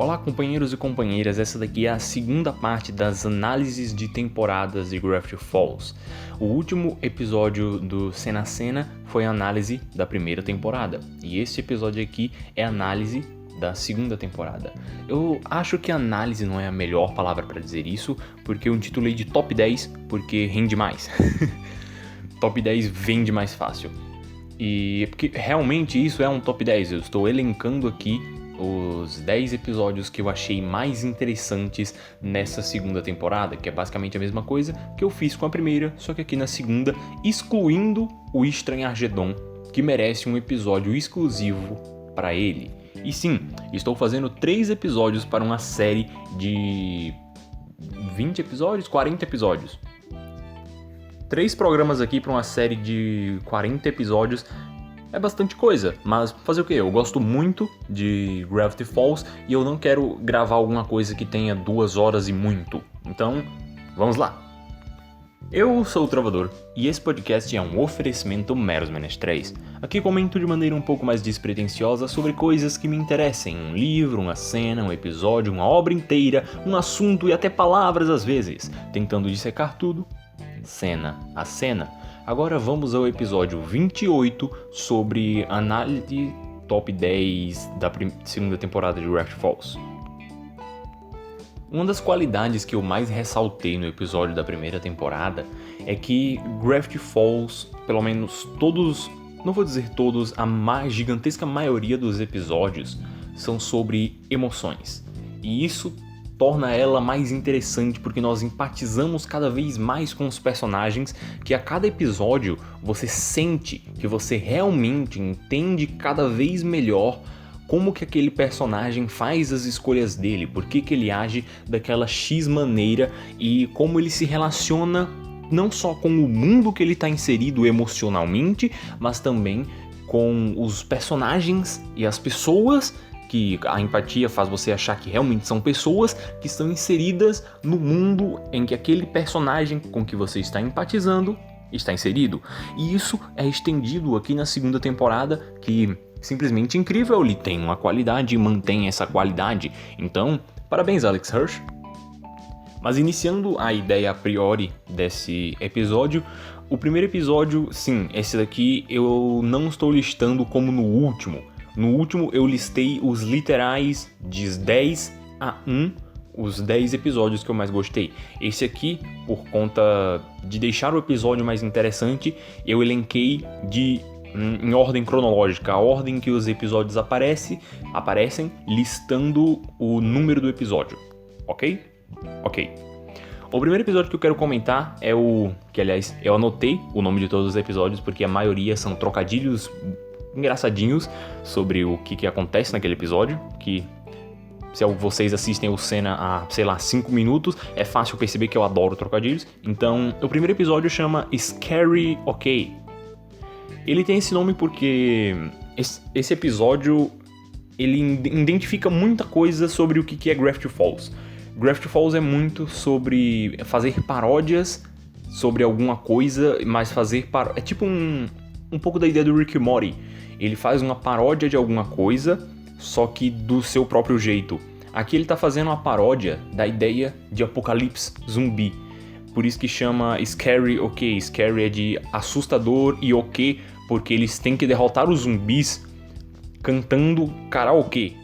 Olá, companheiros e companheiras, essa daqui é a segunda parte das análises de temporadas de Gravity Falls. O último episódio do Cena a Cena foi a análise da primeira temporada, e esse episódio aqui é a análise da segunda temporada. Eu acho que análise não é a melhor palavra para dizer isso, porque eu intitulei de Top 10 porque rende mais. Top 10 vende mais fácil. E porque realmente isso é um top 10, eu estou elencando aqui os 10 episódios que eu achei mais interessantes nessa segunda temporada, que é basicamente a mesma coisa que eu fiz com a primeira, só que aqui na segunda, excluindo o Estranhargedon, que merece um episódio exclusivo para ele. E sim, estou fazendo 3 episódios para uma série de 20 episódios, 40 episódios. 3 programas aqui para uma série de 40 episódios é bastante coisa, mas fazer o quê? Eu gosto muito de Gravity Falls e eu não quero gravar alguma coisa que tenha 2 horas e muito. Então, vamos lá! Eu sou o Trovador e esse podcast é um oferecimento Meros Menestréis. Aqui comento de maneira um pouco mais despretensiosa sobre coisas que me interessem, um livro, uma cena, um episódio, uma obra inteira, um assunto e até palavras às vezes, tentando dissecar tudo, cena a cena. Agora vamos ao episódio 28 sobre análise top 10 da segunda temporada de Gravity Falls. Uma das qualidades que eu mais ressaltei no episódio da primeira temporada é que Gravity Falls, pelo menos todos, não vou dizer todos, a gigantesca maioria dos episódios são sobre emoções. E isso torna ela mais interessante porque nós empatizamos cada vez mais com os personagens, que a cada episódio você sente que você realmente entende cada vez melhor como que aquele personagem faz as escolhas dele, por que ele age daquela X maneira e como ele se relaciona não só com o mundo que ele está inserido emocionalmente, mas também com os personagens e as pessoas, que a empatia faz você achar que realmente são pessoas que estão inseridas no mundo em que aquele personagem com que você está empatizando está inserido. E isso é estendido aqui na segunda temporada, que simplesmente incrível, ele tem uma qualidade e mantém essa qualidade. Então, parabéns, Alex Hirsch. Mas iniciando a ideia a priori desse episódio, o primeiro episódio, sim, esse daqui eu não estou listando como no último. No último eu listei os literais de 10 a 1, os 10 episódios que eu mais gostei. Esse aqui, por conta de deixar o episódio mais interessante, eu elenquei em ordem cronológica, a ordem que os episódios aparecem, listando o número do episódio, ok? Ok. O primeiro episódio que eu quero comentar é que aliás, eu anotei o nome de todos os episódios porque a maioria são trocadilhos engraçadinhos sobre o que acontece naquele episódio, que se vocês assistem o Cena há, 5 minutos, é fácil perceber que eu adoro trocadilhos. Então, o primeiro episódio chama Scary OK. Ele tem esse nome porque esse episódio ele identifica muita coisa sobre o que é Gravity Falls. Gravity Falls é muito sobre fazer paródias sobre alguma coisa, mas é tipo um pouco da ideia do Rick and Morty. Ele faz uma paródia de alguma coisa, só que do seu próprio jeito. Aqui ele tá fazendo uma paródia da ideia de apocalipse zumbi. Por isso que chama Scary OK. Scary é de assustador e OK, porque eles têm que derrotar os zumbis cantando karaokê.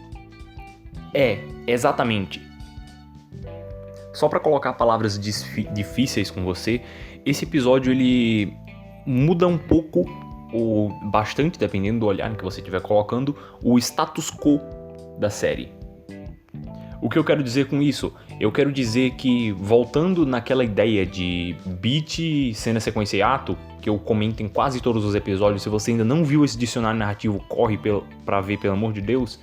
Exatamente. Só pra colocar palavras difíceis com você, esse episódio ele muda um pouco, ou bastante, dependendo do olhar que você estiver colocando, o status quo da série. O que eu quero dizer com isso? Eu quero dizer que, voltando naquela ideia de beat, cena, sequência e ato, que eu comento em quase todos os episódios, se você ainda não viu esse dicionário narrativo, corre pra ver, pelo amor de Deus,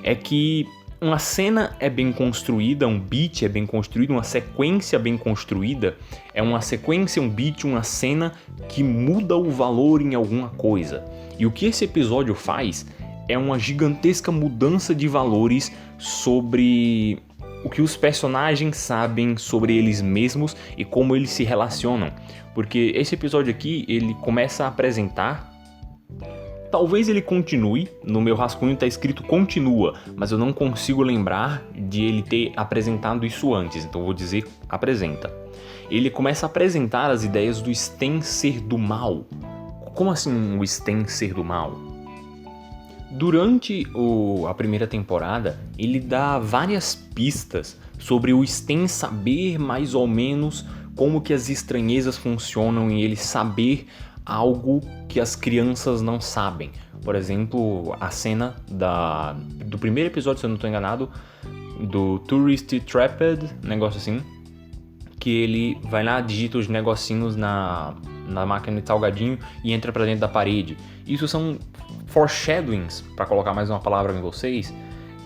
é que uma cena é bem construída, um beat é bem construído, uma sequência bem construída é uma sequência, um beat, uma cena que muda o valor em alguma coisa. E o que esse episódio faz é uma gigantesca mudança de valores sobre o que os personagens sabem sobre eles mesmos e como eles se relacionam. Porque esse episódio aqui, ele começa a apresentar Talvez ele continue, no meu rascunho tá escrito continua, mas eu não consigo lembrar de ele ter apresentado isso antes, então eu vou dizer apresenta. Ele começa a apresentar as ideias do Sten ser do mal. Como assim o Sten ser do mal? Durante a primeira temporada, ele dá várias pistas sobre o Sten saber mais ou menos como que as estranhezas funcionam e ele saber algo que as crianças não sabem. Por exemplo, a cena do primeiro episódio, se eu não estou enganado, do Tourist Trapped, negócio assim, que ele vai lá, digita os negocinhos na máquina de salgadinho e entra pra dentro da parede. Isso são foreshadowings, para colocar mais uma palavra em vocês,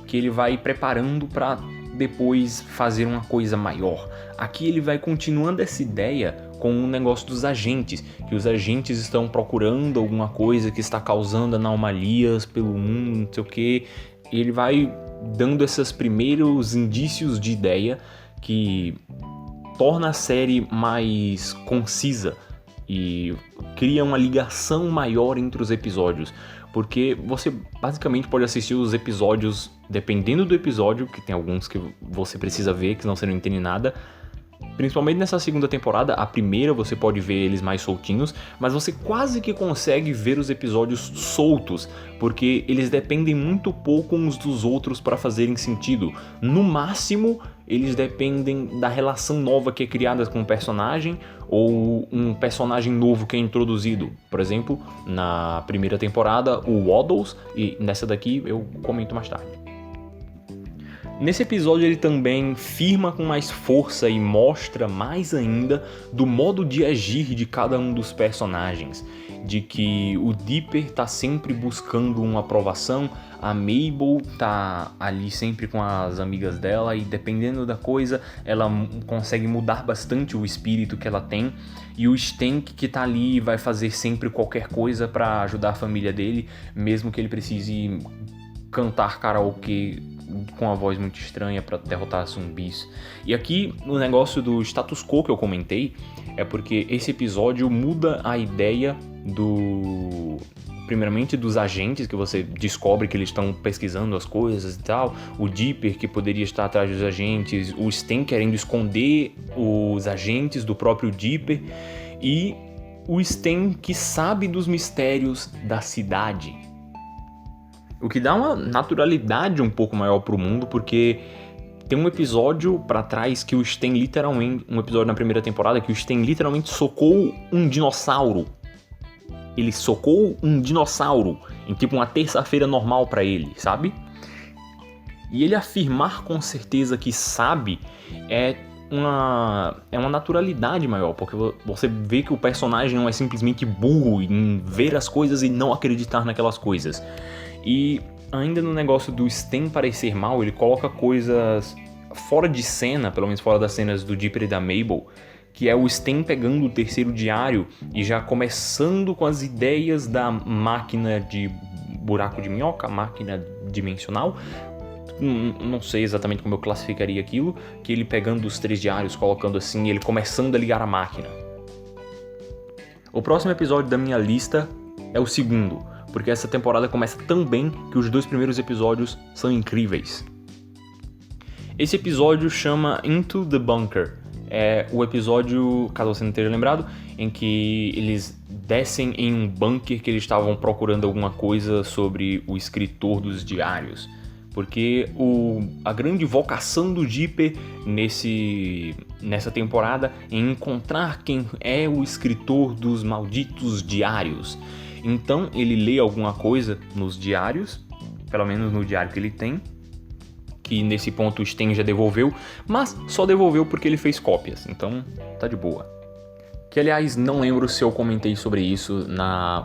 que ele vai preparando para depois fazer uma coisa maior. Aqui ele vai continuando essa ideia com o negócio dos agentes, que os agentes estão procurando alguma coisa que está causando anomalias pelo mundo, não sei o que. Ele vai dando esses primeiros indícios de ideia que torna a série mais concisa e cria uma ligação maior entre os episódios, porque você basicamente pode assistir os episódios dependendo do episódio, que tem alguns que você precisa ver, que senão você não entende nada. Principalmente nessa segunda temporada, a primeira você pode ver eles mais soltinhos, mas você quase que consegue ver os episódios soltos, porque eles dependem muito pouco uns dos outros para fazerem sentido. No máximo, eles dependem da relação nova que é criada com o personagem, ou um personagem novo que é introduzido. Por exemplo, na primeira temporada, o Waddles, e nessa daqui eu comento mais tarde. Nesse episódio ele também firma com mais força e mostra mais ainda do modo de agir de cada um dos personagens, de que o Dipper tá sempre buscando uma aprovação, a Mabel tá ali sempre com as amigas dela e dependendo da coisa ela consegue mudar bastante o espírito que ela tem, e o Stank que tá ali vai fazer sempre qualquer coisa para ajudar a família dele, mesmo que ele precise cantar karaokê com uma voz muito estranha para derrotar zumbis. E aqui o negócio do status quo que eu comentei é porque esse episódio muda a ideia primeiramente dos agentes, que você descobre que eles estão pesquisando as coisas e tal, o Dipper que poderia estar atrás dos agentes, o Sten querendo esconder os agentes do próprio Dipper, e o Sten que sabe dos mistérios da cidade. O que dá uma naturalidade um pouco maior pro mundo, porque tem um episódio pra trás que o Sten literalmente... Um episódio na primeira temporada que o Sten literalmente socou um dinossauro. Ele socou um dinossauro em tipo uma terça-feira normal pra ele, sabe? E ele afirmar com certeza que sabe é uma naturalidade maior, porque você vê que o personagem não é simplesmente burro em ver as coisas e não acreditar naquelas coisas. E ainda no negócio do Sten parecer mal, ele coloca coisas fora de cena, pelo menos fora das cenas do Dipper e da Mabel, que é o Sten pegando o terceiro diário e já começando com as ideias da máquina de buraco de minhoca, máquina dimensional. Não sei exatamente como eu classificaria aquilo, que ele pegando os 3 diários, colocando assim, e ele começando a ligar a máquina. O próximo episódio da minha lista é o segundo, porque essa temporada começa tão bem que os 2 primeiros episódios são incríveis. Esse episódio chama Into the Bunker. É o episódio, caso você não esteja lembrado, em que eles descem em um bunker que eles estavam procurando alguma coisa sobre o escritor dos diários. Porque a grande vocação do Dipper nessa temporada é encontrar quem é o escritor dos malditos diários. Então ele lê alguma coisa nos diários, pelo menos no diário que ele tem, que nesse ponto o Sten já devolveu, mas só devolveu porque ele fez cópias, então tá de boa. Que aliás, não lembro se eu comentei sobre isso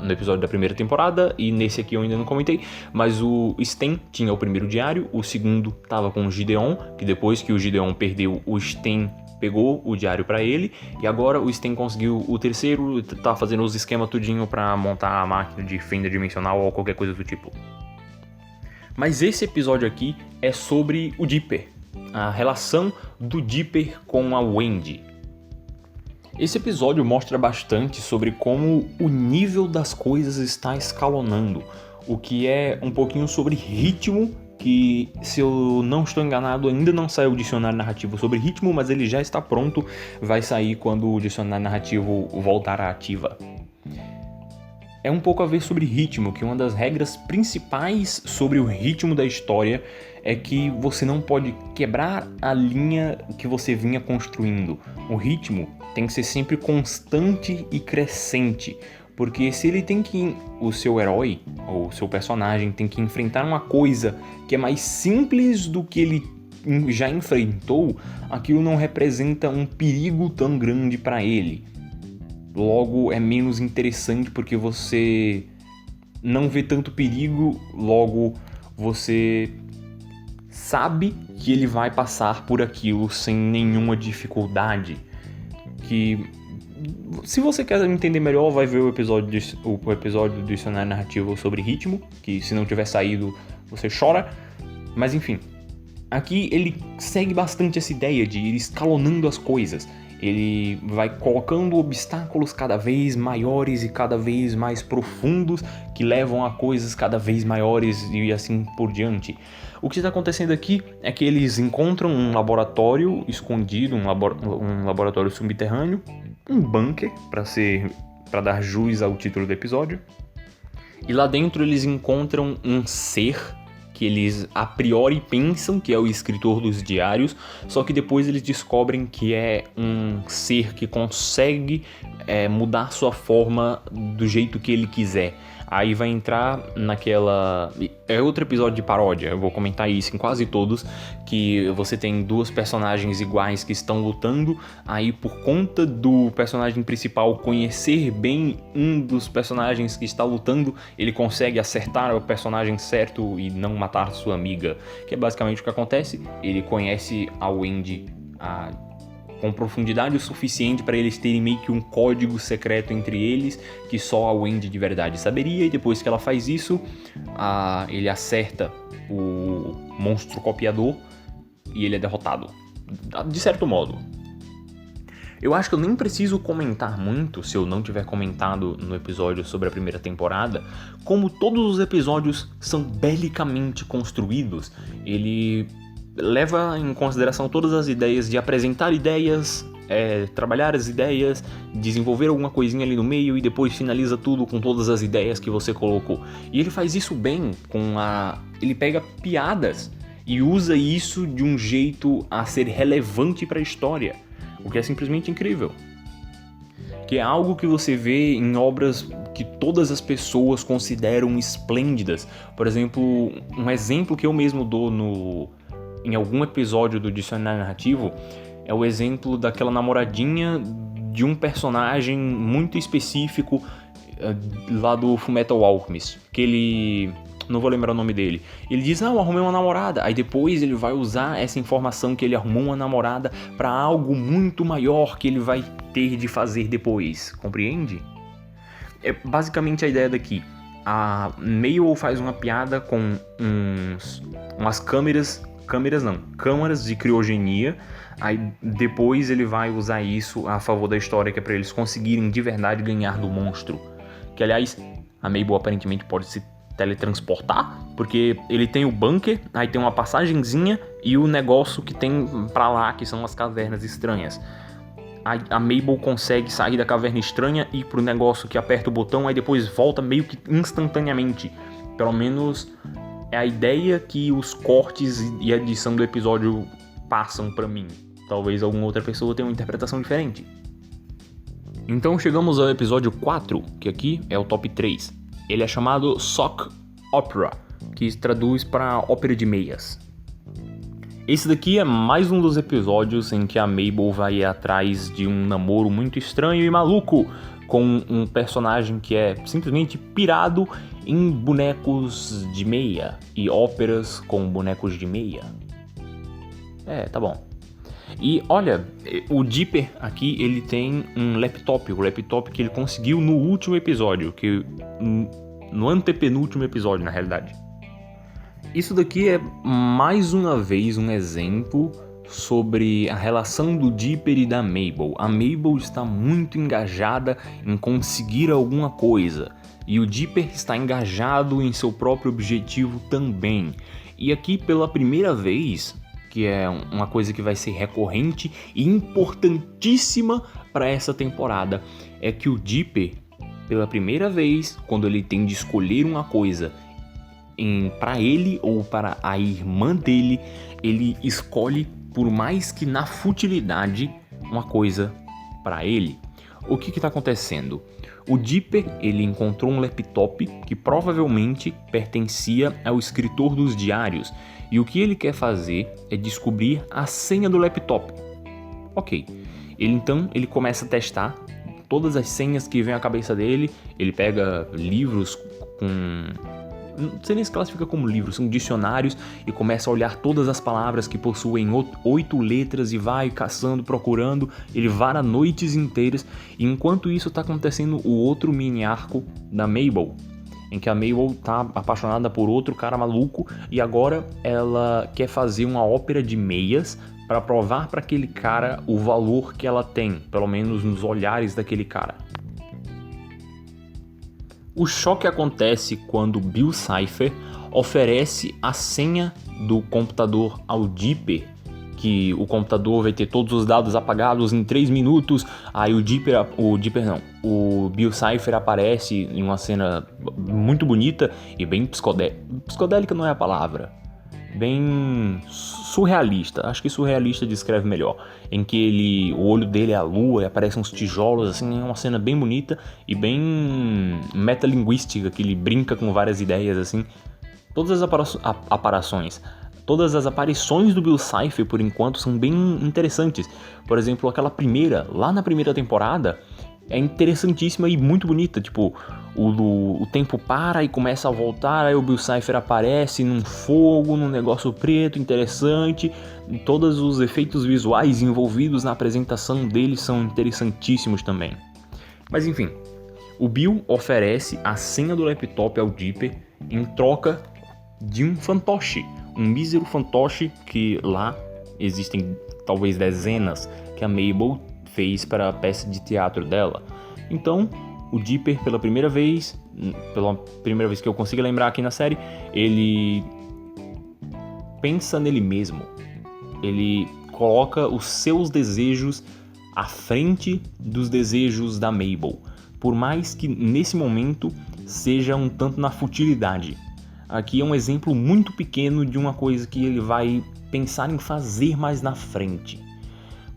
no episódio da primeira temporada, e nesse aqui eu ainda não comentei, mas o Sten tinha o primeiro diário, o segundo tava com o Gideon, que depois que o Gideon perdeu, o Sten pegou o diário pra ele, e agora o Sten conseguiu o terceiro, tá fazendo os esquemas tudinho pra montar a máquina de fenda dimensional ou qualquer coisa do tipo. Mas esse episódio aqui é sobre o Dipper, a relação do Dipper com a Wendy. Esse episódio mostra bastante sobre como o nível das coisas está escalonando, o que é um pouquinho sobre ritmo, que, se eu não estou enganado, ainda não saiu o dicionário narrativo sobre ritmo, mas ele já está pronto, vai sair quando o dicionário narrativo voltar à ativa. É um pouco a ver sobre ritmo, que uma das regras principais sobre o ritmo da história é que você não pode quebrar a linha que você vinha construindo. O ritmo tem que ser sempre constante e crescente, porque se ele tem que... o seu herói, ou o seu personagem, tem que enfrentar uma coisa que é mais simples do que ele já enfrentou, aquilo não representa um perigo tão grande para ele. Logo, é menos interessante porque você não vê tanto perigo, logo você sabe que ele vai passar por aquilo sem nenhuma dificuldade. Que, se você quer entender melhor, vai ver o episódio do dicionário narrativo sobre ritmo, que se não tiver saído, você chora. Mas enfim, aqui ele segue bastante essa ideia de ir escalonando as coisas. Ele vai colocando obstáculos cada vez maiores e cada vez mais profundos que levam a coisas cada vez maiores e assim por diante. O que está acontecendo aqui é que eles encontram um laboratório escondido, um laboratório subterrâneo, um bunker, para dar jus ao título do episódio. E lá dentro eles encontram um ser que eles a priori pensam que é o escritor dos diários, só que depois eles descobrem que é um ser que consegue mudar sua forma do jeito que ele quiser. Aí vai entrar naquela... é outro episódio de paródia, eu vou comentar isso em quase todos, que você tem duas personagens iguais que estão lutando, aí por conta do personagem principal conhecer bem um dos personagens que está lutando, ele consegue acertar o personagem certo e não matar sua amiga, que é basicamente o que acontece. Ele conhece a Wendy com profundidade o suficiente para eles terem meio que um código secreto entre eles, que só a Wendy de verdade saberia, e depois que ela faz isso, ele acerta o monstro copiador e ele é derrotado, de certo modo. Eu acho que eu nem preciso comentar muito, se eu não tiver comentado no episódio sobre a primeira temporada, como todos os episódios são belicamente construídos. Ele leva em consideração todas as ideias de apresentar ideias, trabalhar as ideias, desenvolver alguma coisinha ali no meio e depois finaliza tudo com todas as ideias que você colocou. E ele faz isso bem, ele pega piadas e usa isso de um jeito a ser relevante para a história, o que é simplesmente incrível. Que é algo que você vê em obras que todas as pessoas consideram esplêndidas. Por exemplo, um exemplo que eu mesmo dou em algum episódio do Dicionário Narrativo é o exemplo daquela namoradinha de um personagem muito específico lá do Fullmetal Alchemist, que ele... não vou lembrar o nome dele. Ele diz, eu arrumei uma namorada. Aí depois ele vai usar essa informação que ele arrumou uma namorada para algo muito maior que ele vai ter de fazer depois. Compreende? É basicamente a ideia daqui. A Mabel faz uma piada com umas câmaras de criogenia. Aí depois ele vai usar isso a favor da história, que é para eles conseguirem de verdade ganhar do monstro. Que aliás, a Mabel aparentemente pode se teletransportar, porque ele tem o bunker, aí tem uma passagenzinha e o negócio que tem pra lá, que são as cavernas estranhas. A Mabel consegue sair da caverna estranha e ir pro negócio que aperta o botão, aí depois volta meio que instantaneamente. Pelo menos é a ideia que os cortes e a edição do episódio passam pra mim. Talvez alguma outra pessoa tenha uma interpretação diferente. Então chegamos ao episódio 4, que aqui é o top 3. Ele é chamado Sock Opera, que traduz para ópera de meias. Esse daqui é mais um dos episódios em que a Mabel vai atrás de um namoro muito estranho e maluco com um personagem que é simplesmente pirado em bonecos de meia e óperas com bonecos de meia. Tá bom. E olha, o Dipper aqui, ele tem um laptop, o laptop que ele conseguiu no último episódio, no antepenúltimo episódio, na realidade. Isso daqui é mais uma vez um exemplo sobre a relação do Dipper e da Mabel. A Mabel está muito engajada em conseguir alguma coisa, e o Dipper está engajado em seu próprio objetivo também. E aqui, pela primeira vez, que é uma coisa que vai ser recorrente e importantíssima para essa temporada, é que o Dipper, pela primeira vez, quando ele tem de escolher uma coisa para ele ou para a irmã dele, ele escolhe, por mais que na futilidade, uma coisa para ele. O que está acontecendo? O Dipper, ele encontrou um laptop que provavelmente pertencia ao escritor dos diários, e o que ele quer fazer é descobrir a senha do laptop. Ok, ele começa a testar todas as senhas que vêm à cabeça dele. Ele pega livros com... não sei nem se classifica como livros, são dicionários, e começa a olhar todas as palavras que possuem 8 letras e vai caçando, procurando. Ele vara noites inteiras, e enquanto isso está acontecendo o outro mini arco da Mabel, em que a Mabel tá apaixonada por outro cara maluco, e agora ela quer fazer uma ópera de meias para provar para aquele cara o valor que ela tem, pelo menos nos olhares daquele cara. O choque acontece quando Bill Cipher oferece a senha do computador ao Dipper, que o computador vai ter todos os dados apagados em 3 minutos. Aí o Bill Cipher aparece em uma cena muito bonita e bem psicodélica não é a palavra, bem surrealista, acho que surrealista descreve melhor, em que o olho dele é a lua e aparecem uns tijolos, assim, é uma cena bem bonita e bem metalinguística, que ele brinca com várias ideias, assim. Todas as aparições do Bill Cipher, por enquanto, são bem interessantes. Por exemplo, lá na primeira temporada, é interessantíssima e muito bonita. Tipo, o tempo para e começa a voltar, aí o Bill Cipher aparece num fogo, num negócio preto, interessante. E todos os efeitos visuais envolvidos na apresentação dele são interessantíssimos também. Mas enfim, o Bill oferece a senha do laptop ao Dipper em troca de um fantoche. Um mísero fantoche que lá existem talvez dezenas que a Mabel fez para a peça de teatro dela. Então, o Dipper, pela primeira vez que eu consigo lembrar aqui na série, ele pensa nele mesmo. Ele coloca os seus desejos à frente dos desejos da Mabel, por mais que nesse momento seja um tanto na futilidade. Aqui é um exemplo muito pequeno de uma coisa que ele vai pensar em fazer mais na frente.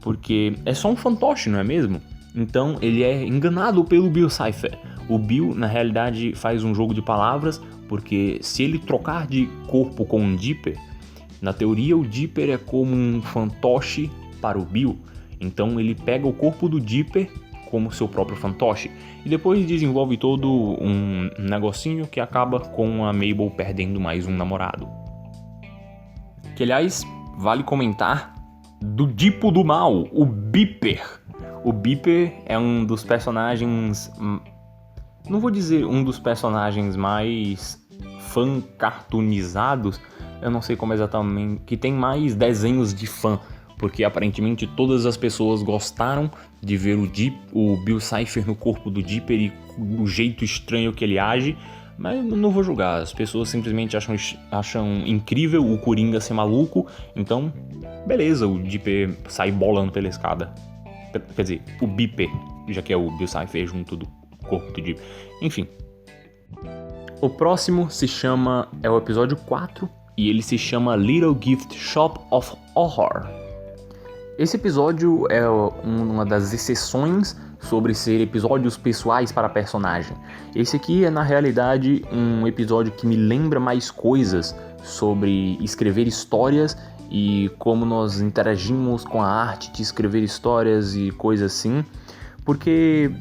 Porque é só um fantoche, não é mesmo? Então ele é enganado pelo Bill Cipher. O Bill, na realidade, faz um jogo de palavras, porque se ele trocar de corpo com um Dipper, na teoria o Dipper é como um fantoche para o Bill. Então ele pega o corpo do Dipper como seu próprio fantoche, e depois desenvolve todo um negocinho que acaba com a Mabel perdendo mais um namorado. Que, aliás, vale comentar do Dipo do Mal, o Bipper. O Bipper é um dos personagens, não vou dizer um dos personagens mais fan-cartoonizados, eu não sei como exatamente, que tem mais desenhos de fã, porque aparentemente todas as pessoas gostaram de ver o Bill Cipher no corpo do Dipper e o jeito estranho que ele age, mas eu não vou julgar, as pessoas simplesmente acham incrível o Coringa ser maluco, então beleza, o Dipper sai bolando pela escada. Quer dizer, o Bipper, já que é o Bill Cipher junto do corpo do Dipper. Enfim. O próximo é o episódio 4 e ele se chama Little Gift Shop of Horror. Esse episódio é uma das exceções sobre ser episódios pessoais para a personagem. Esse aqui é, na realidade, um episódio que me lembra mais coisas sobre escrever histórias e como nós interagimos com a arte de escrever histórias e coisas assim, porque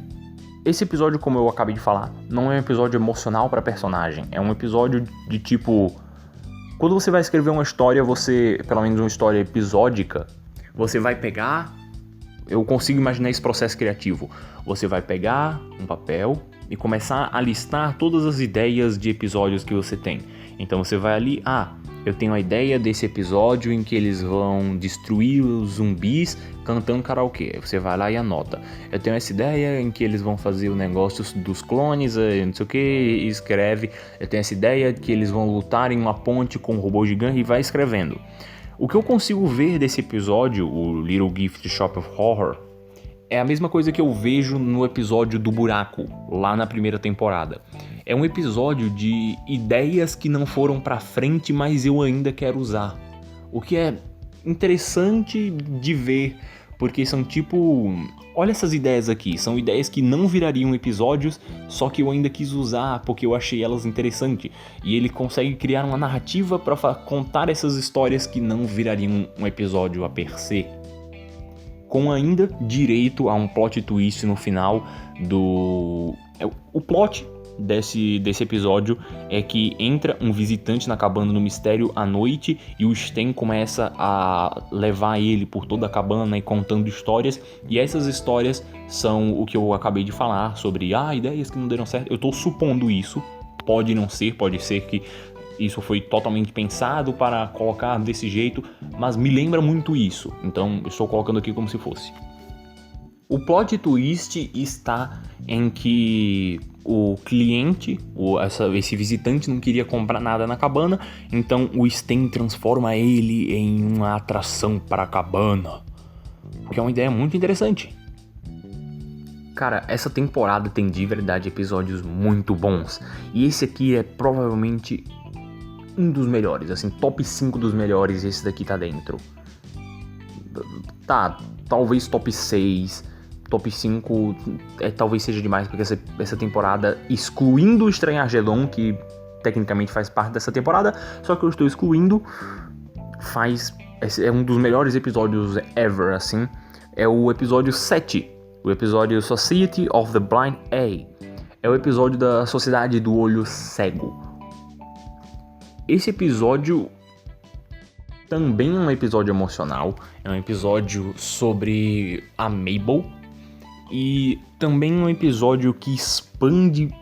esse episódio, como eu acabei de falar, não é um episódio emocional para a personagem, é um episódio de tipo... Quando você vai escrever uma história, pelo menos uma história episódica, você vai pegar... Eu consigo imaginar esse processo criativo. Você vai pegar um papel e começar a listar todas as ideias de episódios que você tem. Então você vai ali, Eu tenho a ideia desse episódio em que eles vão destruir os zumbis cantando karaokê. Você vai lá e anota. Eu tenho essa ideia em que eles vão fazer o negócio dos clones, não sei o que, e escreve. Eu tenho essa ideia de que eles vão lutar em uma ponte com um robô gigante e vai escrevendo. O que eu consigo ver desse episódio, o Little Gift Shop of Horror, é a mesma coisa que eu vejo no episódio do buraco, lá na primeira temporada. É um episódio de ideias que não foram pra frente, mas eu ainda quero usar. O que é interessante de ver, porque são tipo... Olha essas ideias aqui, são ideias que não virariam episódios, só que eu ainda quis usar porque eu achei elas interessantes. E ele consegue criar uma narrativa pra contar essas histórias que não virariam um episódio a per se. Com ainda direito a um plot twist no final do... O plot desse episódio é que entra um visitante na cabana no mistério à noite e o Sten começa a levar ele por toda a cabana e contando histórias, e essas histórias são o que eu acabei de falar sobre ideias que não deram certo. Eu tô supondo isso, pode não ser, pode ser que isso foi totalmente pensado para colocar desse jeito, mas me lembra muito isso, então eu estou colocando aqui como se fosse. O plot twist está em que o cliente, esse visitante, não queria comprar nada na cabana, então o Sten transforma ele em uma atração para a cabana, o que é uma ideia muito interessante. Cara, essa temporada tem de verdade episódios muito bons, e esse aqui é provavelmente um dos melhores, assim, top 5 dos melhores, esse daqui tá dentro. Tá, talvez top 6, top 5 talvez seja demais, porque essa temporada, excluindo o Estranhagedon, que tecnicamente faz parte dessa temporada, só que eu estou excluindo, é um dos melhores episódios ever, assim, é o episódio 7, o episódio Society of the Blind A, é o episódio da Sociedade do Olho Cego. Esse episódio também é um episódio emocional, é um episódio sobre a Mabel e também um episódio que expande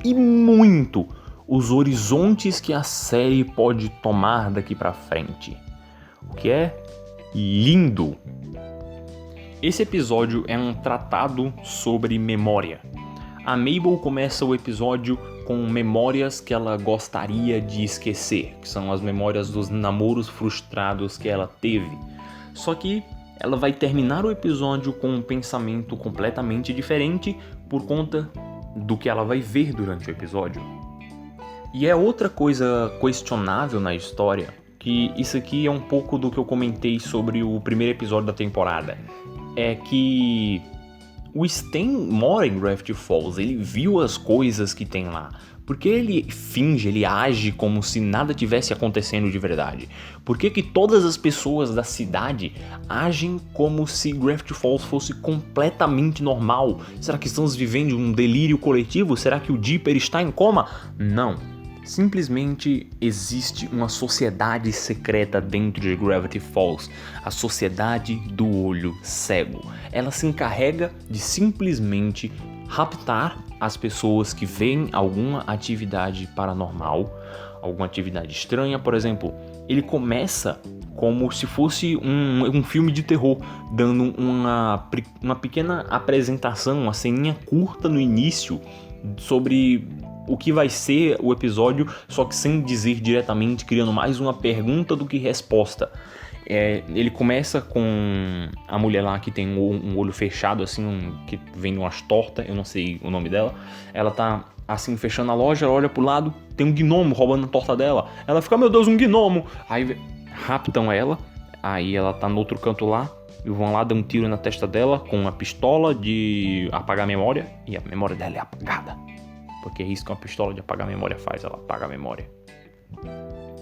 e muito os horizontes que a série pode tomar daqui pra frente, o que é lindo. Esse episódio é um tratado sobre memória. A Mabel começa o episódio com memórias que ela gostaria de esquecer, que são as memórias dos namoros frustrados que ela teve. Só que ela vai terminar o episódio com um pensamento completamente diferente por conta do que ela vai ver durante o episódio. E é outra coisa questionável na história, que isso aqui é um pouco do que eu comentei sobre o primeiro episódio da temporada, é que o Sten mora em Gravity Falls, ele viu as coisas que tem lá. Por que ele finge, ele age como se nada tivesse acontecendo de verdade? Por que todas as pessoas da cidade agem como se Gravity Falls fosse completamente normal? Será que estamos vivendo um delírio coletivo? Será que o Dipper está em coma? Não. Simplesmente existe uma sociedade secreta dentro de Gravity Falls, a Sociedade do Olho Cego. Ela se encarrega de simplesmente raptar as pessoas que veem alguma atividade paranormal, alguma atividade estranha. Por exemplo, ele começa como se fosse um filme de terror, dando uma pequena apresentação, uma ceninha curta no início sobre o que vai ser o episódio, só que sem dizer diretamente, criando mais uma pergunta do que resposta. Ele começa com a mulher lá que tem um olho fechado, assim, que vem umas tortas, eu não sei o nome dela. Ela tá assim fechando a loja, ela olha pro lado, tem um gnomo roubando a torta dela. Ela fica, meu Deus, um gnomo! Aí raptam ela, aí ela tá no outro canto lá, e vão lá dar um tiro na testa dela com uma pistola de apagar a memória, e a memória dela é apagada. Porque é isso que uma pistola de apagar a memória faz, ela apaga a memória.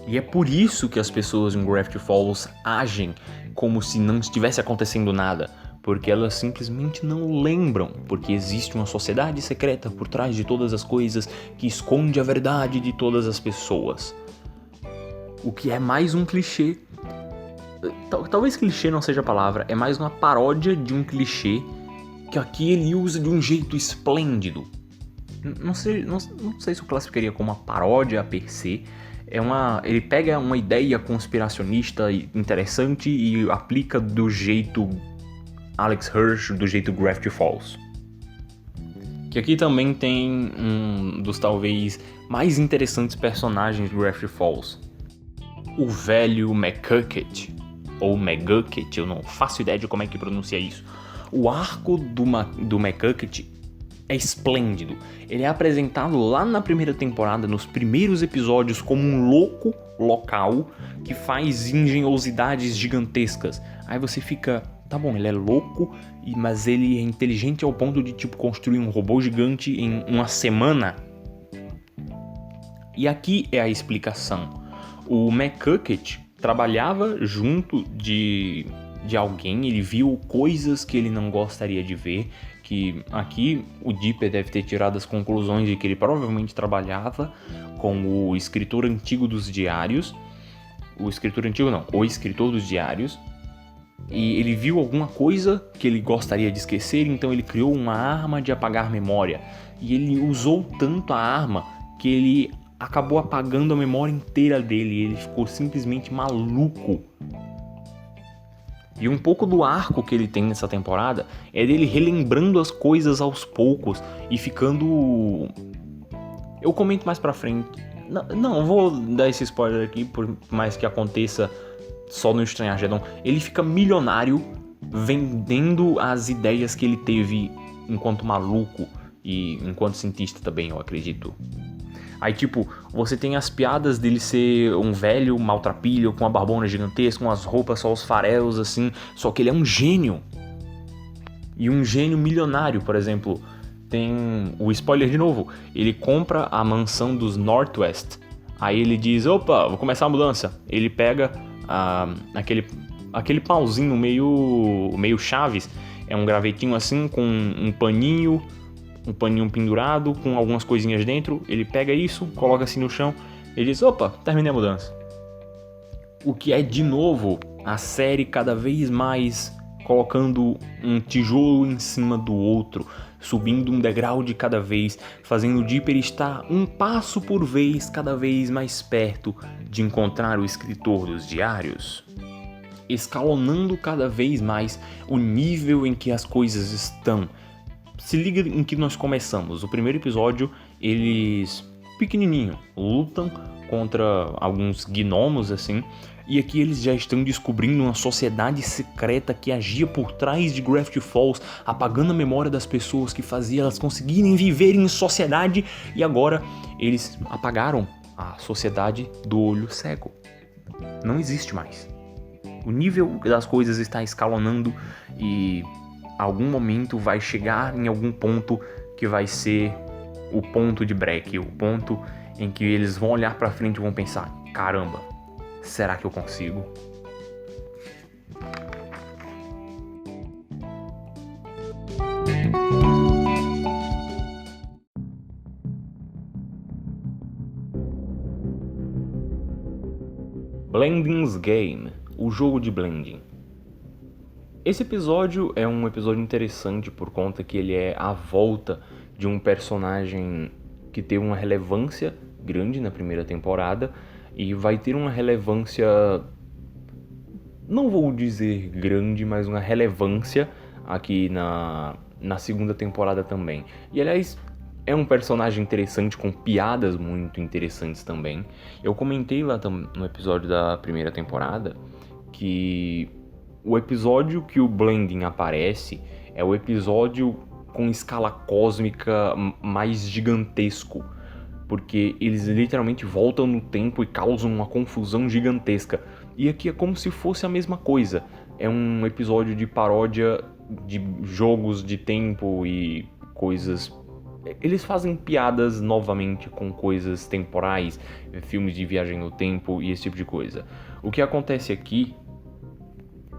E é por isso que as pessoas em Gravity Falls agem como se não estivesse acontecendo nada, porque elas simplesmente não lembram, porque existe uma sociedade secreta por trás de todas as coisas que esconde a verdade de todas as pessoas. O que é mais um clichê, talvez clichê não seja a palavra, é mais uma paródia de um clichê que aqui ele usa de um jeito esplêndido. Não sei se eu classificaria como uma paródia a per se. Ele pega uma ideia conspiracionista interessante e aplica do jeito Alex Hirsch, do jeito Gravity Falls. Que aqui também tem um dos talvez mais interessantes personagens de Gravity Falls. O velho McGucket, ou McGucket, eu não faço ideia de como é que pronuncia isso. O arco do McGucket é esplêndido. Ele é apresentado lá na primeira temporada, nos primeiros episódios, como um louco local que faz engenhosidades gigantescas. Aí você fica, tá bom, ele é louco, mas ele é inteligente ao ponto de tipo construir um robô gigante em uma semana. E aqui é a explicação. O McGucket trabalhava junto de alguém, ele viu coisas que ele não gostaria de ver, que aqui o Dipper deve ter tirado as conclusões de que ele provavelmente trabalhava com o escritor antigo dos diários. O escritor dos diários. E ele viu alguma coisa que ele gostaria de esquecer, então ele criou uma arma de apagar memória. E ele usou tanto a arma que ele acabou apagando a memória inteira dele. Ele ficou simplesmente maluco. E um pouco do arco que ele tem nessa temporada é dele relembrando as coisas aos poucos e ficando... Eu comento mais pra frente. Não vou dar esse spoiler aqui, por mais que aconteça só no Estranhagedon. Ele fica milionário vendendo as ideias que ele teve enquanto maluco e enquanto cientista também, eu acredito. Aí, tipo, você tem as piadas dele ser um velho maltrapilho com uma barbona gigantesca, com as roupas só os farelos, assim. Só que ele é um gênio. E um gênio milionário, por exemplo. Tem o spoiler de novo. Ele compra a mansão dos Northwest. Aí ele diz, opa, vou começar a mudança. Ele pega aquele pauzinho meio Chaves. É um gravetinho assim, com um paninho pendurado com algumas coisinhas dentro. Ele pega isso, coloca assim no chão, ele diz, opa, terminei a mudança. O que é, de novo, a série cada vez mais colocando um tijolo em cima do outro, subindo um degrau de cada vez, fazendo o Dipper estar um passo por vez cada vez mais perto de encontrar o escritor dos diários, escalonando cada vez mais o nível em que as coisas estão. Se liga em que nós começamos. O primeiro episódio, eles, pequenininho, lutam contra alguns gnomos, assim. E aqui eles já estão descobrindo uma sociedade secreta que agia por trás de Gravity Falls, apagando a memória das pessoas, que fazia elas conseguirem viver em sociedade. E agora eles apagaram a sociedade do olho cego. Não existe mais. O nível das coisas está escalonando e... algum momento vai chegar em algum ponto que vai ser o ponto de break, o ponto em que eles vão olhar pra frente e vão pensar, caramba, será que eu consigo? Blending's Game, o jogo de blending. Esse episódio é um episódio interessante por conta que ele é a volta de um personagem que teve uma relevância grande na primeira temporada e vai ter uma relevância, não vou dizer grande, mas uma relevância aqui na segunda temporada também. E aliás, é um personagem interessante com piadas muito interessantes também. Eu comentei lá no episódio da primeira temporada que... o episódio que o Blending aparece é o episódio com escala cósmica mais gigantesco, porque eles literalmente voltam no tempo e causam uma confusão gigantesca. E aqui é como se fosse a mesma coisa. É um episódio de paródia de jogos de tempo e coisas... Eles fazem piadas novamente com coisas temporais, filmes de viagem no tempo e esse tipo de coisa. O que acontece aqui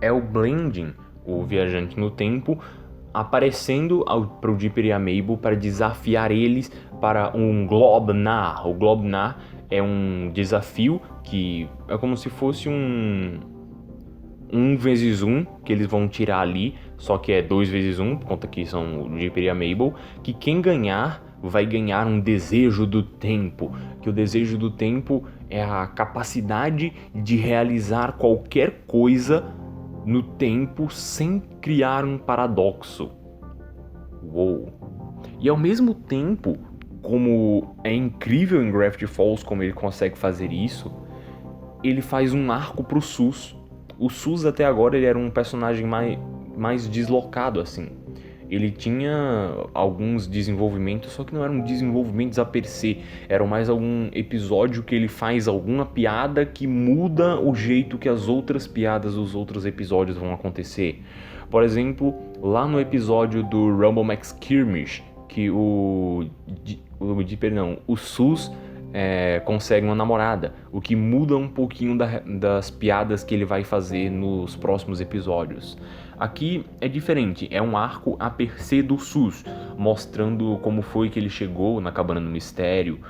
é o Blending, o viajante no tempo, aparecendo para o Dipper e a Mabel para desafiar eles para um Globnar. O Globnar é um desafio que é como se fosse um 1x1 que eles vão tirar ali, só que é 2x1, por conta que são o Dipper e a Mabel, que quem ganhar vai ganhar um desejo do tempo, que o desejo do tempo é a capacidade de realizar qualquer coisa no tempo sem criar um paradoxo. Uou! E ao mesmo tempo, como é incrível em Gravity Falls como ele consegue fazer isso, ele faz um arco pro Sus. O Sus até agora ele era um personagem mais deslocado assim. Ele tinha alguns desenvolvimentos, só que não eram desenvolvimentos a per se. Era mais algum episódio que ele faz alguma piada que muda o jeito que as outras piadas dos outros episódios vão acontecer. Por exemplo, lá no episódio do Rumble Max Skirmish, que o Sus consegue uma namorada, o que muda um pouquinho das piadas que ele vai fazer nos próximos episódios. Aqui é diferente, é um arco a per se do Sus, mostrando como foi que ele chegou na Cabana do Mistério,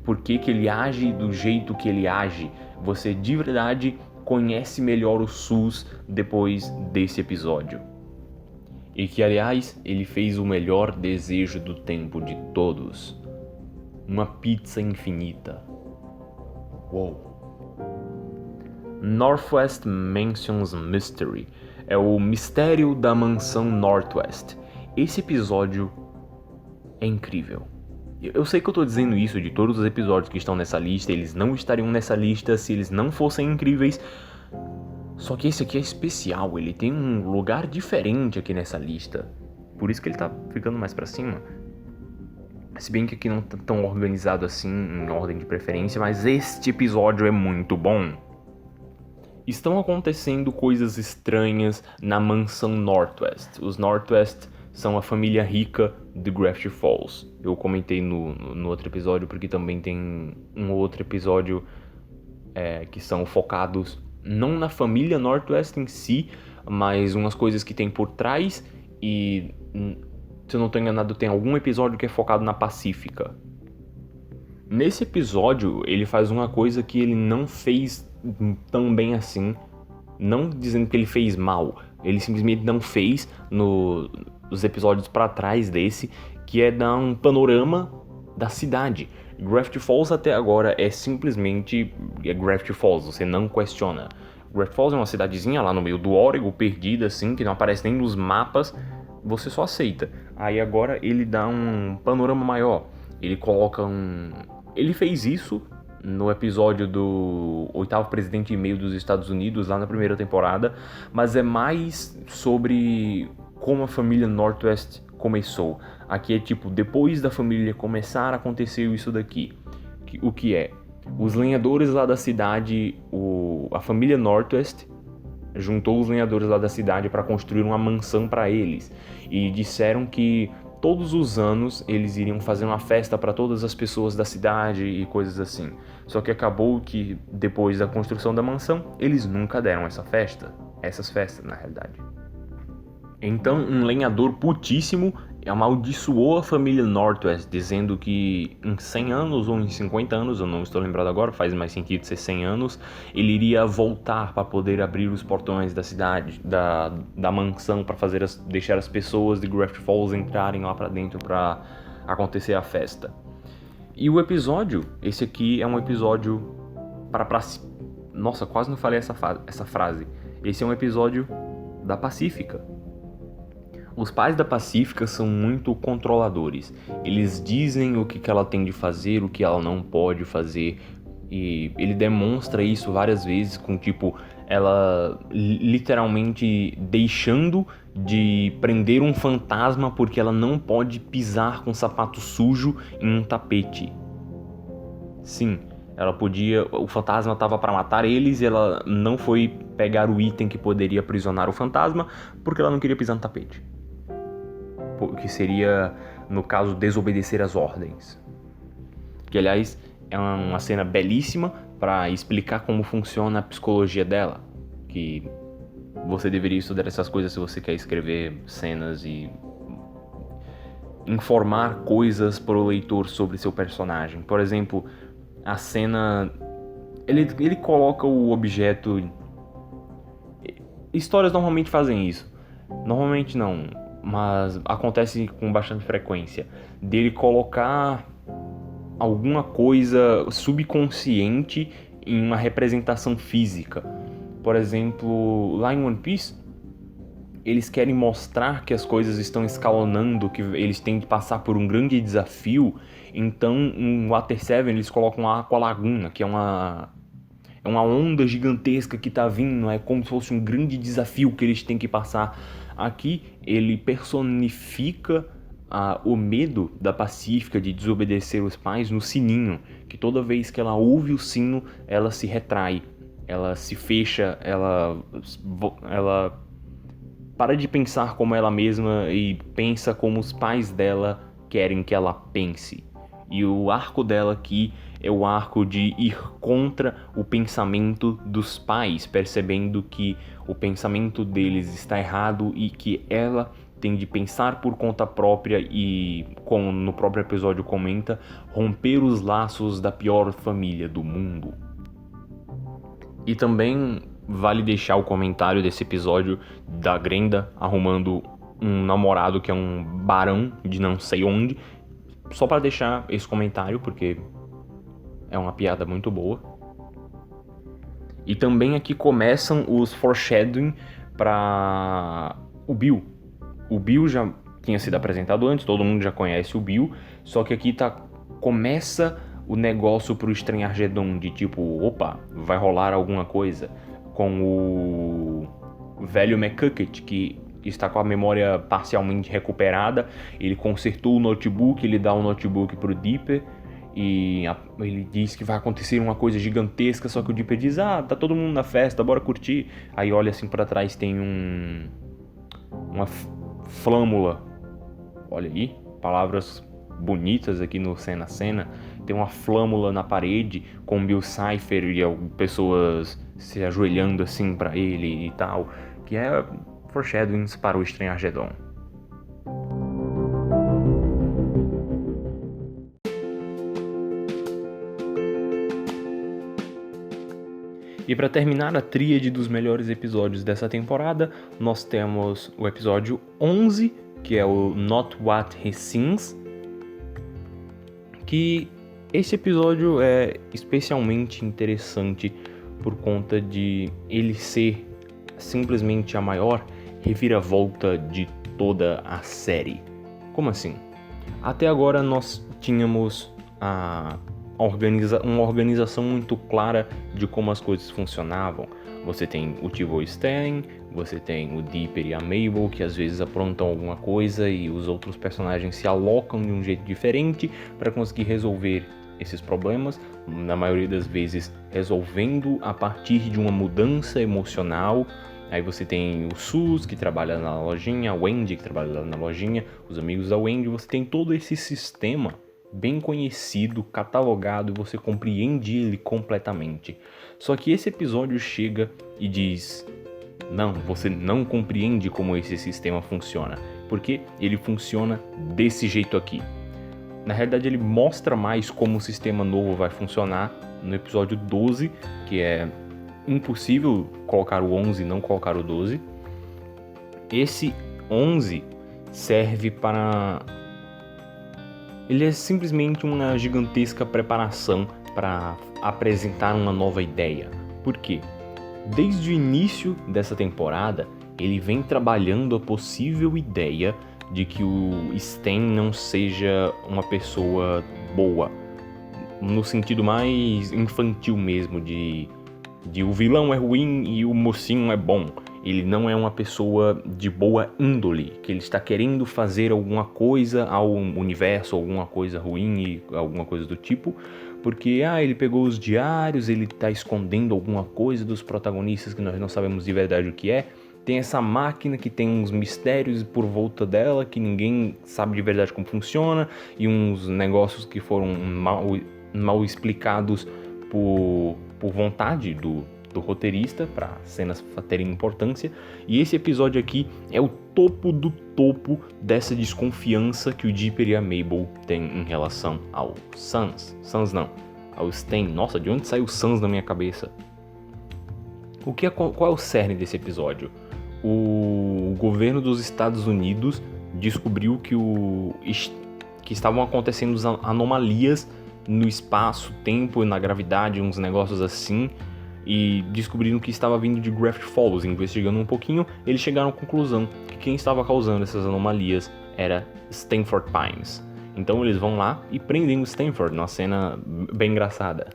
por que ele age do jeito que ele age. Você de verdade conhece melhor o Sus depois desse episódio. E que, aliás, ele fez o melhor desejo do tempo de todos. Uma pizza infinita. Uou! Northwest Mansion's Mystery é o mistério da mansão Northwest. Esse episódio é incrível. Eu sei que eu tô dizendo isso de todos os episódios que estão nessa lista, eles não estariam nessa lista se eles não fossem incríveis. Só que esse aqui é especial, ele tem um lugar diferente aqui nessa lista. Por isso que ele tá ficando mais pra cima. Se bem que aqui não tá tão organizado assim, em ordem de preferência, mas este episódio é muito bom. Estão acontecendo coisas estranhas na mansão Northwest. Os Northwest são a família rica de Gravity Falls. Eu comentei no outro episódio, porque também tem um outro episódio que são focados não na família Northwest em si, mas umas coisas que tem por trás. E, se eu não estou enganado, tem algum episódio que é focado na Pacífica. Nesse episódio, ele faz uma coisa que ele não fez tão bem assim. Não dizendo que ele fez mal, ele simplesmente não fez nos episódios para trás desse, que é dar um panorama da cidade. Gravity Falls até agora é simplesmente Gravity Falls, você não questiona. Gravity Falls é uma cidadezinha lá no meio do Oregon, perdida assim, que não aparece nem nos mapas, você só aceita. Aí agora ele dá um panorama maior, ele coloca Ele fez isso no episódio do 8º presidente e meio dos Estados Unidos, lá na primeira temporada, mas é mais sobre como a família Northwest começou. Aqui é tipo, depois da família começar, aconteceu isso daqui. O que é? Os lenhadores lá da cidade, a família Northwest juntou os lenhadores lá da cidade para construir uma mansão para eles. E disseram que todos os anos eles iriam fazer uma festa para todas as pessoas da cidade e coisas assim. Só que acabou que depois da construção da mansão, eles nunca deram essas festas na realidade. Então um lenhador putíssimo amaldiçoou a família Northwest, dizendo que em 100 anos ou em 50 anos, eu não estou lembrado agora, faz mais sentido ser 100 anos, ele iria voltar para poder abrir os portões da cidade, da mansão, para deixar as pessoas de Gravity Falls entrarem lá para dentro para acontecer a festa. E o episódio, esse aqui é um episódio Nossa, quase não falei essa frase. Esse é um episódio da Pacífica. Os pais da Pacífica são muito controladores. Eles dizem o que ela tem de fazer, o que ela não pode fazer. E ele demonstra isso várias vezes com, tipo, ela literalmente deixando de prender um fantasma porque ela não pode pisar com sapato sujo em um tapete. Sim, ela podia... O fantasma estava para matar eles e ela não foi pegar o item que poderia aprisionar o fantasma porque ela não queria pisar no tapete. Que seria, no caso, desobedecer às ordens. Que, aliás, é uma cena belíssima para explicar como funciona a psicologia dela. Que você deveria estudar essas coisas se você quer escrever cenas e informar coisas para o leitor sobre seu personagem. Por exemplo, a cena... Ele coloca o objeto... Histórias normalmente fazem isso. Normalmente não... mas acontece com bastante frequência, dele colocar alguma coisa subconsciente em uma representação física. Por exemplo, lá em One Piece, eles querem mostrar que as coisas estão escalonando, que eles têm que passar por um grande desafio. Então, em Water 7, eles colocam a Aqua Laguna, que é uma onda gigantesca que está vindo, é como se fosse um grande desafio que eles têm que passar. Aqui, ele personifica o medo da Pacífica de desobedecer os pais no sininho, que toda vez que ela ouve o sino, ela se retrai, ela se fecha, ela para de pensar como ela mesma e pensa como os pais dela querem que ela pense. E o arco dela aqui é o arco de ir contra o pensamento dos pais, percebendo que o pensamento deles está errado e que ela tem de pensar por conta própria e, como no próprio episódio comenta, romper os laços da pior família do mundo. E também vale deixar o comentário desse episódio da Grenda arrumando um namorado que é um barão de não sei onde, só para deixar esse comentário, porque é uma piada muito boa. E também aqui começam os foreshadowing para o Bill. O Bill já tinha sido apresentado antes, todo mundo já conhece o Bill, só que aqui começa o negócio pro Estranhargedon de tipo, opa, vai rolar alguma coisa, com o velho McCucket, que está com a memória parcialmente recuperada. Ele consertou o notebook, ele dá o notebook pro Dipper e ele diz que vai acontecer uma coisa gigantesca, só que o Dipper diz, tá todo mundo na festa, bora curtir. Aí olha assim pra trás, tem uma flâmula, olha aí, palavras bonitas aqui no Cena Cena. Tem uma flâmula na parede com Bill Cipher e pessoas se ajoelhando assim pra ele e tal, que é foreshadowings para o Estranhargedon. E para terminar a tríade dos melhores episódios dessa temporada, nós temos o episódio 11, que é o Not What He Sings, que esse episódio é especialmente interessante por conta de ele ser simplesmente a maior reviravolta de toda a série. Como assim? Até agora nós tínhamos uma organização muito clara de como as coisas funcionavam. Você tem o Tivo Stan, você tem o Dipper e a Mabel, que às vezes aprontam alguma coisa e os outros personagens se alocam de um jeito diferente para conseguir resolver esses problemas, na maioria das vezes resolvendo a partir de uma mudança emocional. Aí você tem o Sus, que trabalha na lojinha, a Wendy, que trabalha na lojinha, os amigos da Wendy. Você tem todo esse sistema bem conhecido, catalogado, e você compreende ele completamente. Só que esse episódio chega e diz: não, você não compreende como esse sistema funciona, porque ele funciona desse jeito aqui. Na realidade, ele mostra mais como o sistema novo vai funcionar no episódio 12, que é impossível colocar o 11 e não colocar o 12. Esse 11 serve para... ele é simplesmente uma gigantesca preparação para apresentar uma nova ideia. Por quê? Desde o início dessa temporada, ele vem trabalhando a possível ideia de que o Stan não seja uma pessoa boa, no sentido mais infantil mesmo, de o vilão é ruim e o mocinho é bom. Ele não é uma pessoa de boa índole, que ele está querendo fazer alguma coisa ao universo, alguma coisa ruim e alguma coisa do tipo, porque ele pegou os diários, ele está escondendo alguma coisa dos protagonistas que nós não sabemos de verdade o que é. Tem essa máquina que tem uns mistérios por volta dela que ninguém sabe de verdade como funciona, e uns negócios que foram mal explicados por vontade do roteirista, para cenas terem importância. E esse episódio aqui é o topo do topo dessa desconfiança que o Dipper e a Mabel têm em relação ao Sans. Sans não, ao Stan. Nossa, de onde saiu o Sans na minha cabeça? Qual é o cerne desse episódio? O governo dos Estados Unidos descobriu que estavam acontecendo anomalias no espaço, tempo e na gravidade, uns negócios assim, e descobriram que estava vindo de Gravity Falls. Investigando um pouquinho, eles chegaram à conclusão que quem estava causando essas anomalias era Stanford Pines. Então eles vão lá e prendem o Stanford, numa cena bem engraçada.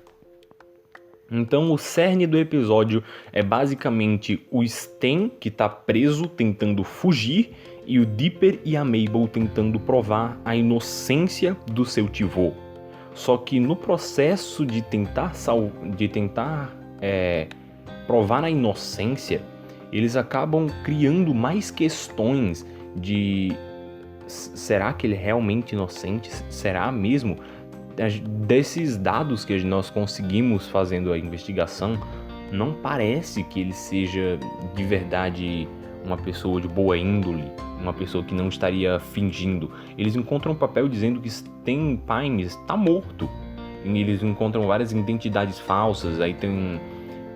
Então o cerne do episódio é basicamente o Stan, que está preso tentando fugir, e o Dipper e a Mabel tentando provar a inocência do seu tivô. Só que no processo de tentar provar a inocência, eles acabam criando mais questões de: será que ele é realmente inocente? Será mesmo? Desses dados que nós conseguimos fazendo a investigação, não parece que ele seja de verdade uma pessoa de boa índole, uma pessoa que não estaria fingindo. Eles encontram um papel dizendo que Stan Pines está morto. E eles encontram várias identidades falsas. Aí tem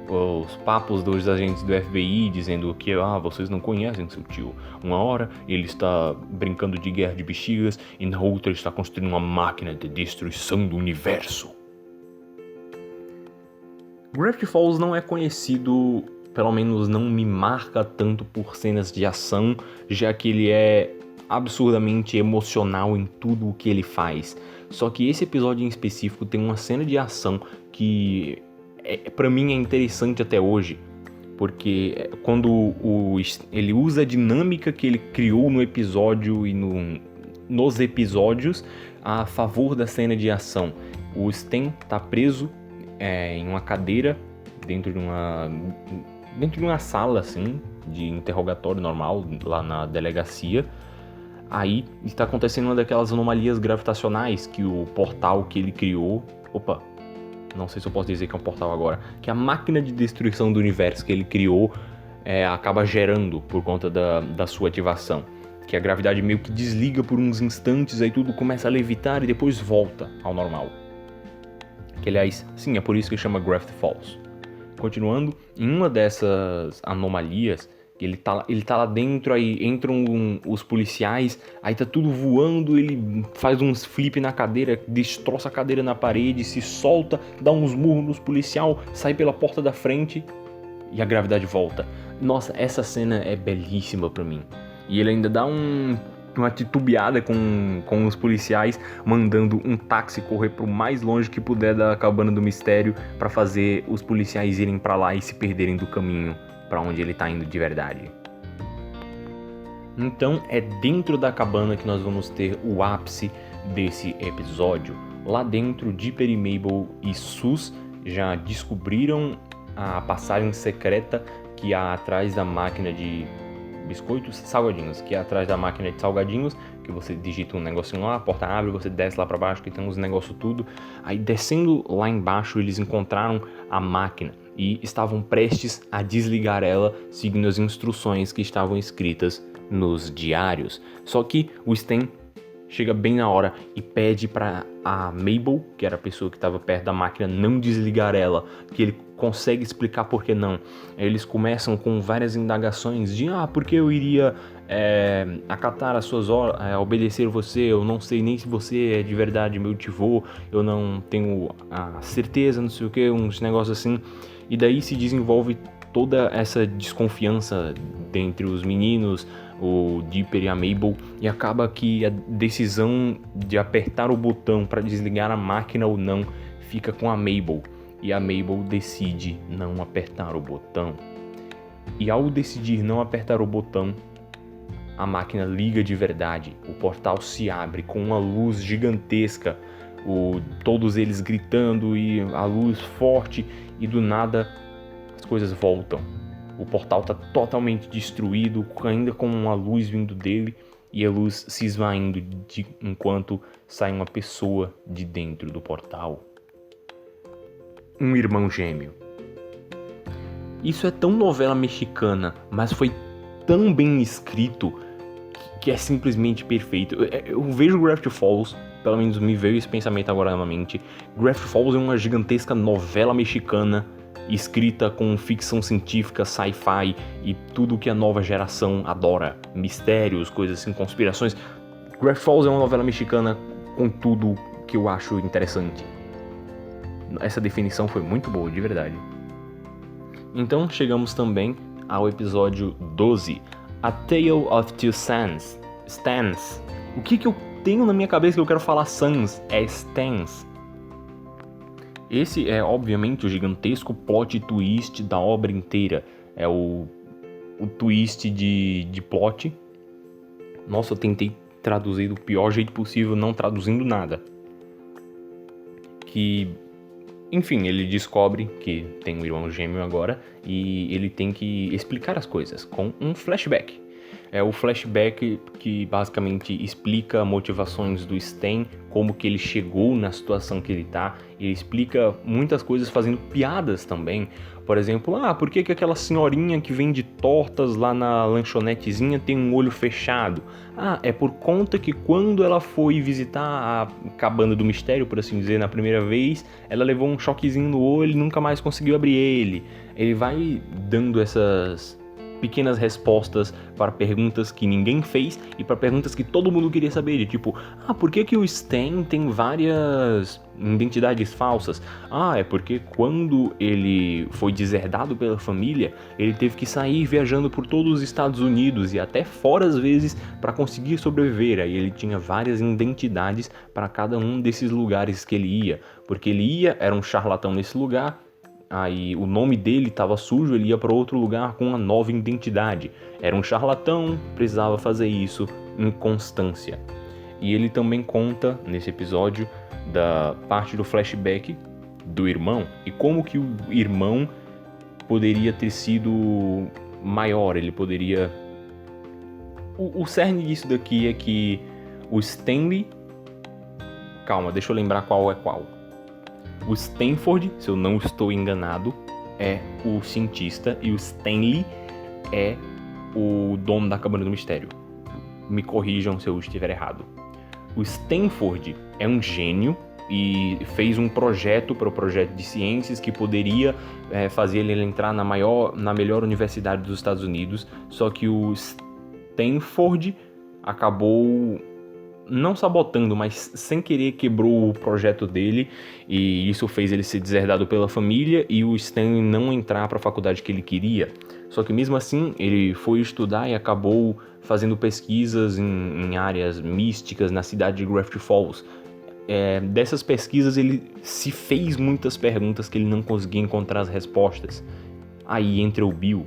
os papos dos agentes do FBI dizendo que vocês não conhecem seu tio. Uma hora ele está brincando de guerra de bexigas e na outra ele está construindo uma máquina de destruição do universo. Gravity Falls não é conhecido, pelo menos não me marca tanto por cenas de ação, já que ele é absurdamente emocional em tudo o que ele faz. Só que esse episódio em específico tem uma cena de ação que pra mim é interessante até hoje, porque quando ele usa a dinâmica que ele criou no episódio e nos episódios a favor da cena de ação. O Stan tá preso em uma cadeira dentro de uma sala assim de interrogatório normal lá na delegacia. Aí está acontecendo uma daquelas anomalias gravitacionais que o portal que ele criou... não sei se eu posso dizer que é um portal agora. Que a máquina de destruição do universo que ele criou acaba gerando por conta da sua ativação. Que a gravidade meio que desliga por uns instantes, aí tudo começa a levitar e depois volta ao normal. Que aliás, sim, é por isso que chama Gravity Falls. Continuando, em uma dessas anomalias... Ele tá lá dentro, aí entram os policiais, aí tá tudo voando, ele faz uns flip na cadeira, destroça a cadeira na parede, se solta, dá uns murros nos policial, sai pela porta da frente e a gravidade volta. Nossa, essa cena é belíssima pra mim. E ele ainda dá uma titubeada com os policiais, mandando um táxi correr pro mais longe que puder da cabana do mistério pra fazer os policiais irem pra lá e se perderem do caminho para onde ele tá indo de verdade. Então é dentro da cabana que nós vamos ter o ápice desse episódio. Lá dentro, Dipper e Mabel e Sus já descobriram a passagem secreta que há atrás da máquina de biscoitos salgadinhos, que é atrás da máquina de salgadinhos, que você digita um negocinho lá, a porta abre, você desce lá para baixo, que tem uns negócios tudo. Aí descendo lá embaixo, eles encontraram a máquina e estavam prestes a desligar ela, seguindo as instruções que estavam escritas nos diários. Só que o Stan chega bem na hora e pede para a Mabel, que era a pessoa que estava perto da máquina, não desligar ela, que ele consegue explicar por que não. Aí eles começam com várias indagações de por que eu iria acatar as suas ordens, obedecer você, eu não sei nem se você é de verdade meu tivô, eu não tenho a certeza, não sei o que, uns negócios assim. E daí se desenvolve toda essa desconfiança entre os meninos, o Dipper e a Mabel, e acaba que a decisão de apertar o botão para desligar a máquina ou não fica com a Mabel, e a Mabel decide não apertar o botão. E ao decidir não apertar o botão, a máquina liga de verdade, o portal se abre com uma luz gigantesca, todos eles gritando e a luz forte, e do nada as coisas voltam. O portal está totalmente destruído, ainda com uma luz vindo dele, e a luz se esvaindo enquanto sai uma pessoa de dentro do portal. Um irmão gêmeo. Isso é tão novela mexicana, mas foi tão bem escrito que é simplesmente perfeito. Eu vejo Gravity Falls, pelo menos me veio esse pensamento agora na mente. Gravity Falls é uma gigantesca novela mexicana escrita com ficção científica, sci-fi e tudo que a nova geração adora. Mistérios, coisas assim, conspirações. Gravity Falls é uma novela mexicana com tudo que eu acho interessante. Essa definição foi muito boa, de verdade. Então chegamos também ao episódio 12, A Tale of Two Suns. Stans. O que eu tenho na minha cabeça que eu quero falar Suns? É Stans. Esse é, obviamente, o gigantesco plot twist da obra inteira. É o twist de plot. Nossa, eu tentei traduzir do pior jeito possível, não traduzindo nada. Que, enfim, ele descobre que tem um irmão gêmeo agora e ele tem que explicar as coisas com um flashback. É o flashback que basicamente explica motivações do Stan, como que ele chegou na situação que ele tá. Ele explica muitas coisas fazendo piadas também. Por exemplo, por que aquela senhorinha que vende tortas lá na lanchonetezinha tem um olho fechado? É por conta que quando ela foi visitar a cabana do mistério, por assim dizer, na primeira vez, ela levou um choquezinho no olho e nunca mais conseguiu abrir ele. Ele vai dando essas pequenas respostas para perguntas que ninguém fez e para perguntas que todo mundo queria saber, tipo, por que o Stan tem várias identidades falsas? É porque quando ele foi deserdado pela família, ele teve que sair viajando por todos os Estados Unidos e até fora às vezes para conseguir sobreviver. Aí ele tinha várias identidades para cada um desses lugares que ele ia, porque ele era um charlatão nesse lugar. Aí o nome dele estava sujo, ele ia para outro lugar com uma nova identidade. Era um charlatão, precisava fazer isso em constância. E ele também conta, nesse episódio, da parte do flashback do irmão e como que o irmão poderia ter sido maior, ele poderia... O cerne disso daqui é que o Stanley... Calma, deixa eu lembrar qual é qual. O Stanford, se eu não estou enganado, é o cientista e o Stanley é o dono da Cabana do Mistério. Me corrijam se eu estiver errado. O Stanford é um gênio e fez um projeto para o projeto de ciências que poderia fazer ele entrar na melhor universidade dos Estados Unidos, só que o Stanford acabou... não sabotando, mas sem querer quebrou o projeto dele e isso fez ele ser deserdado pela família e o Stan não entrar para a faculdade que ele queria. Só que mesmo assim ele foi estudar e acabou fazendo pesquisas em áreas místicas na cidade de Gravity Falls. Dessas pesquisas ele se fez muitas perguntas que ele não conseguia encontrar as respostas. Aí entra o Bill.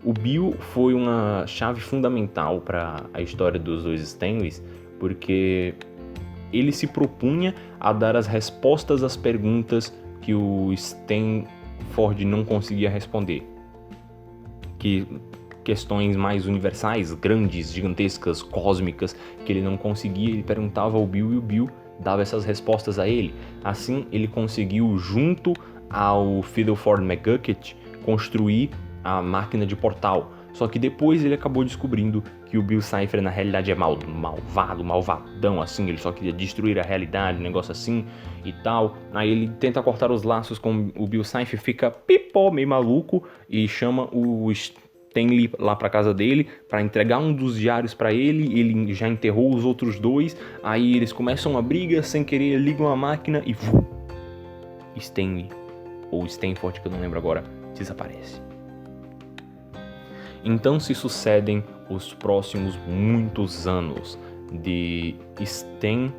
O Bill foi uma chave fundamental para a história dos dois Stanleys, porque ele se propunha a dar as respostas às perguntas que o Stanford não conseguia responder. Que questões mais universais, grandes, gigantescas, cósmicas, que ele não conseguia, ele perguntava ao Bill e o Bill dava essas respostas a ele. Assim, ele conseguiu, junto ao Fiddleford McGucket, construir a máquina de portal. Só que depois ele acabou descobrindo que o Bill Cipher na realidade é malvadão, assim, ele só queria destruir a realidade, um negócio assim e tal. Aí ele tenta cortar os laços com o Bill Cipher, fica meio maluco e chama o Stanley lá pra casa dele pra entregar um dos diários pra ele. Ele já enterrou os outros dois, aí eles começam uma briga, sem querer ligam a máquina e Stanley, ou Stanford, que eu não lembro agora, desaparece. Então se sucedem os próximos muitos anos de Stan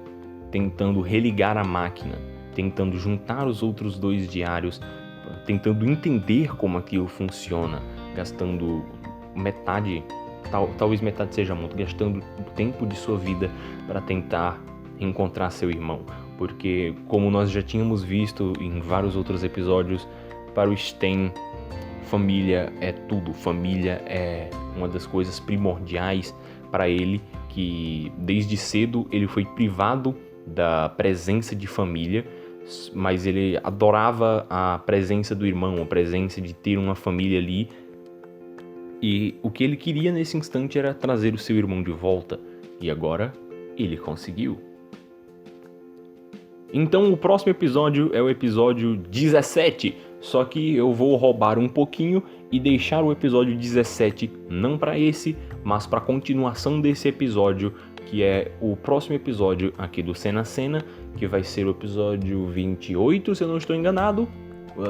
tentando religar a máquina, tentando juntar os outros dois diários, tentando entender como aquilo funciona, gastando metade, talvez metade seja muito, gastando o tempo de sua vida para tentar encontrar seu irmão. Porque, como nós já tínhamos visto em vários outros episódios, para o Stan, família é tudo, família é uma das coisas primordiais para ele, que desde cedo ele foi privado da presença de família, mas ele adorava a presença do irmão, a presença de ter uma família ali, e o que ele queria nesse instante era trazer o seu irmão de volta, e agora ele conseguiu. Então o próximo episódio é o episódio 17, só que eu vou roubar um pouquinho e deixar o episódio 17 não para esse, mas para a continuação desse episódio, que é o próximo episódio aqui do Cena a Cena, que vai ser o episódio 28, se eu não estou enganado,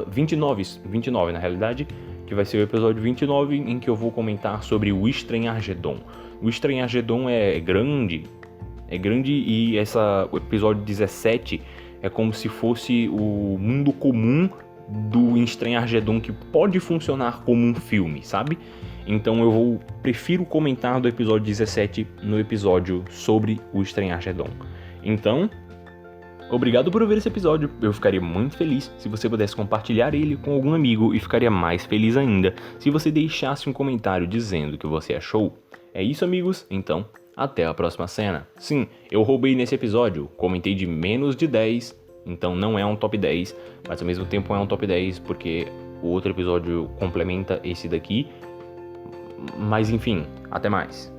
29 na realidade, que vai ser o episódio 29, em que eu vou comentar sobre o Estranhagedon. O Estranhagedon é grande e o episódio 17 é como se fosse o mundo comum do Estranhagedon, que pode funcionar como um filme, sabe? Então eu prefiro comentar do episódio 17 no episódio sobre o Estranhagedon. Então, obrigado por ouvir esse episódio, eu ficaria muito feliz se você pudesse compartilhar ele com algum amigo e ficaria mais feliz ainda se você deixasse um comentário dizendo o que você achou. É isso, amigos, então até a próxima cena. Sim, eu roubei nesse episódio, comentei de menos de 10, então não é um top 10, mas ao mesmo tempo é um top 10 porque o outro episódio complementa esse daqui. Mas enfim, até mais.